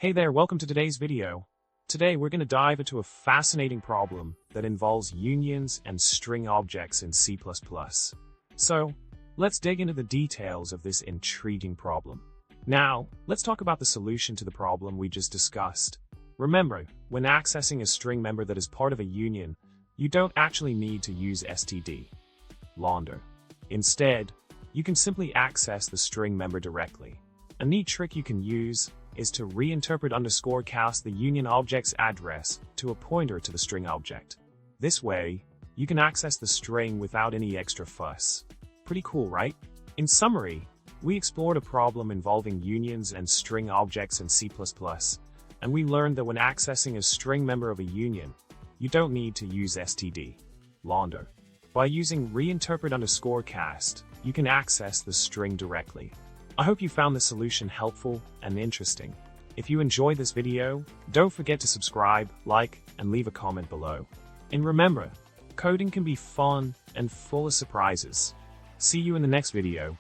Hey there, welcome to today's video. Today we're going to dive into a fascinating problem that involves unions and string objects in C++. So, let's dig into the details of this intriguing problem. Now, let's talk about the solution to the problem we just discussed. Remember, when accessing a string member that is part of a union, you don't actually need to use stdlaunder. Instead, you can simply access the string member directly. A neat trick you can use is to reinterpret_cast the union object's address to a pointer to the string object. This way, you can access the string without any extra fuss. Pretty cool, right? In summary, we explored a problem involving unions and string objects in C++, and we learned that when accessing a string member of a union, you don't need to use stdlaunder. By using reinterpret_cast, you can access the string directly. I hope you found this solution helpful and interesting. If you enjoyed this video, don't forget to subscribe, like, and leave a comment below. And remember, coding can be fun and full of surprises. See you in the next video.